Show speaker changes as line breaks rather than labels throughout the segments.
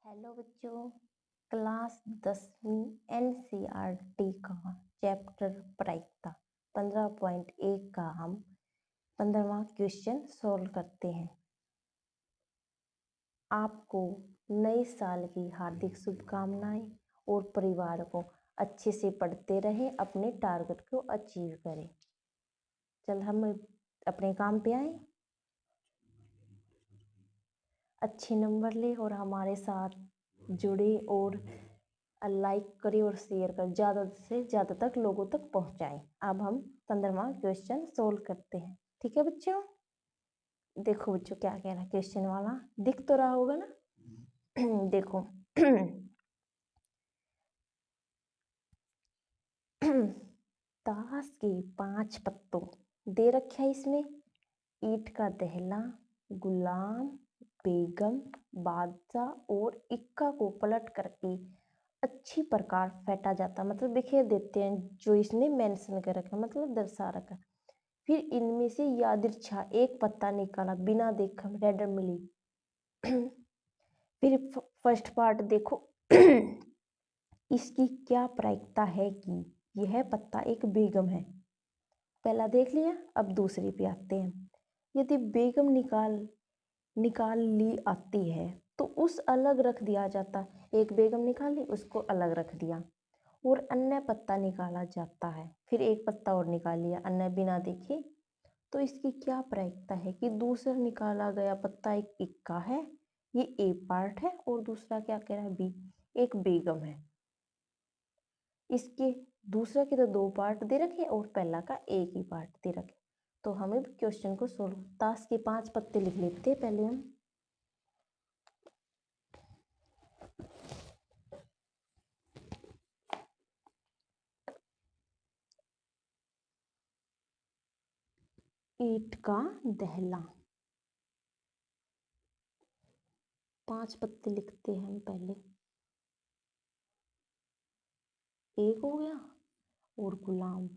Hello बच्चों, class 10वीं NCERT का चैप्टर प्रायिकता 15.1 का हम 15वां क्वेश्चन सॉल्व करते हैं। आपको नए साल की हार्दिक शुभकामनाएं और परिवार को अच्छे से पढ़ते रहें, अपने टारगेट को अचीव करें। चल हम अपने काम पे आए, अच्छे नंबर ले और हमारे साथ जुड़े और लाइक करें और शेयर कर ज़्यादा से ज़्यादा तक लोगों तक पहुंचाएं। अब हम 15वां क्वेश्चन सोल्व करते हैं। ठीक है बच्चों, देखो बच्चों क्या कह रहा है क्वेश्चन वाला, दिख तो रहा होगा ना। देखो ताश के 5 पत्तों दे रखे हैं इसमें, ईंट का दहला, गुलाम, बेगम, बादशाह और इक्का को पलट करके अच्छी प्रकार फेंटा जाता, मतलब बिखेर देते हैं, जो इसने मेंशन कर रखा मतलब दर्शा रखा। फिर इनमें से यादृच्छा एक पत्ता निकाला, बिना देखे रेडर मिली। फिर फर्स्ट पार्ट देखो। इसकी क्या प्रायिकता है कि यह पत्ता एक बेगम है। पहला देख लिया, अब दूसरी पे आते हैं। यदि बेगम निकाल ली आती है तो उस अलग रख दिया जाता। एक बेगम निकाली, उसको अलग रख दिया और अन्य पत्ता निकाला जाता है। फिर एक पत्ता और निकाल लिया अन्य बिना देखे, तो इसकी क्या प्रायिकता है कि दूसरा निकाला गया पत्ता एक इक्का है, ये ए पार्ट है, और दूसरा क्या कह रहा है बी, एक बेगम है। इसके दूसरा के तो 2 पार्ट दे रखे और पहला का एक ही पार्ट दे रखे। तो हमें क्वेश्चन को सोल्व, ताश के 5 पत्ते लिख लेते हैं पहले हम। ईंट का दहला, 5 पत्ते लिखते हैं हम पहले। एक हो गया, और गुलाम,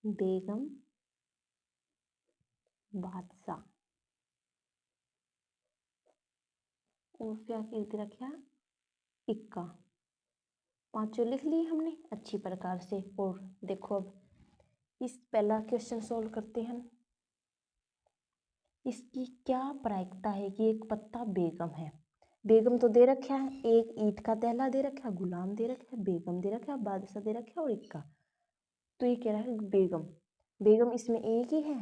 बेगम, बादशाह, और क्या कहते रखा, इक्का। 5 लिख लिए हमने अच्छी प्रकार से। और देखो अब इस पहला क्वेश्चन सोल्व करते हैं। इसकी क्या प्रायिकता है कि एक पत्ता बेगम है। बेगम तो दे रखा है, एक ईंट का दहला दे रखा है, गुलाम दे रखा है, बेगम दे रखा है, बादशाह दे रखा है और इक्का। तो ये कह रहा है बेगम, बेगम इसमें एक ही है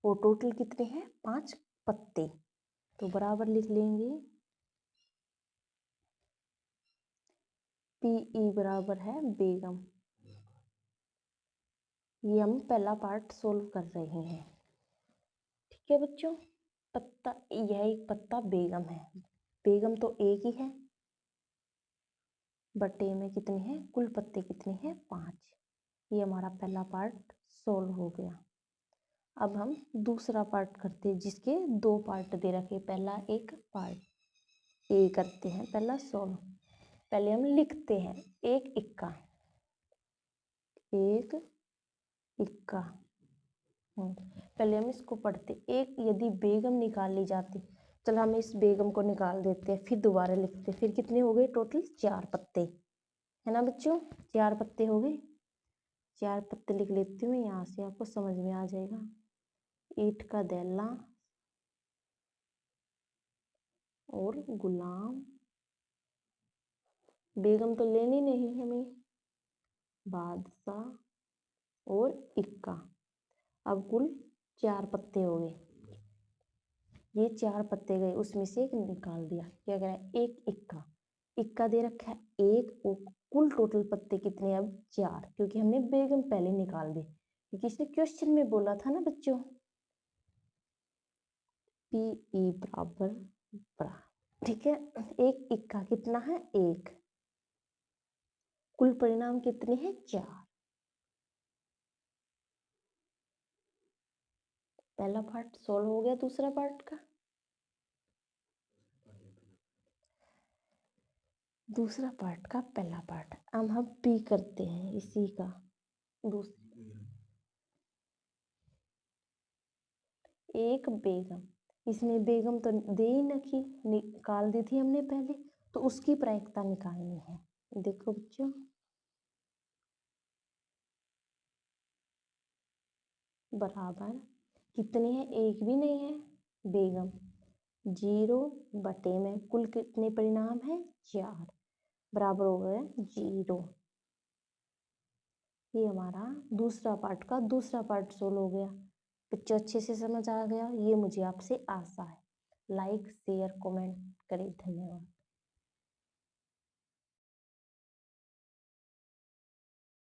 और टोटल कितने हैं 5 पत्ते, तो बराबर लिख लेंगे पी ई बराबर है बेगम। ये हम पहला पार्ट सोल्व कर रहे हैं। ठीक है बच्चों, पत्ता, यह एक पत्ता बेगम है, बेगम तो एक ही है, बटे में कितने हैं, कुल पत्ते कितने हैं 5। ये हमारा पहला पार्ट सोल्व हो गया। अब हम दूसरा पार्ट करते हैं जिसके 2 पार्ट दे रखे, पहला एक पार्ट ए करते हैं पहला सोल्व। पहले हम लिखते हैं एक इक्का, एक इक्का। पहले हम इसको पढ़ते, एक यदि बेगम निकाल ली जाती, चलो हम इस बेगम को निकाल देते हैं, फिर दोबारा लिखते, फिर कितने हो गए टोटल 4 पत्ते, है ना बच्चों, 4 पत्ते हो गए। 4 पत्ते लिख लेती हूँ, यहाँ से आपको समझ में आ जाएगा। ईंट का दहला और गुलाम, बेगम तो लेनी नहीं हमें, बादशाह और इक्का। अब कुल 4 पत्ते हो गए, ये 4 पत्ते गए, उसमें से एक निकाल दिया, क्या कह रहा है एक इक्का, इक्का दे रखा है एक, और कुल टोटल पत्ते कितने अब 4, क्योंकि हमने बेगम पहले निकाल दी, क्योंकि इसने क्वेश्चन में बोला था ना बच्चों पी ई बराबर बड़ा। ठीक है, एक इक्का कितना है एक, कुल परिणाम कितने हैं 4। पहला पार्ट सोल्व हो गया, दूसरा पार्ट का, दूसरा पार्ट का पहला पार्ट अब हम पी करते हैं इसी का दूसरा। एक बेगम, इसमें बेगम तो दे ही नखी निकाल दी थी हमने पहले, तो उसकी प्रायिकता निकालनी है। देखो बच्चों, बराबर कितने हैं, एक भी नहीं है बेगम, 0 में कुल कितने परिणाम हैं, 4, बराबर हो गए 0। ये हमारा दूसरा पार्ट का दूसरा पार्ट सोल्व हो गया। बच्चों अच्छे से समझ आ गया, ये मुझे आपसे आशा है। लाइक शेयर कमेंट करें, धन्यवाद।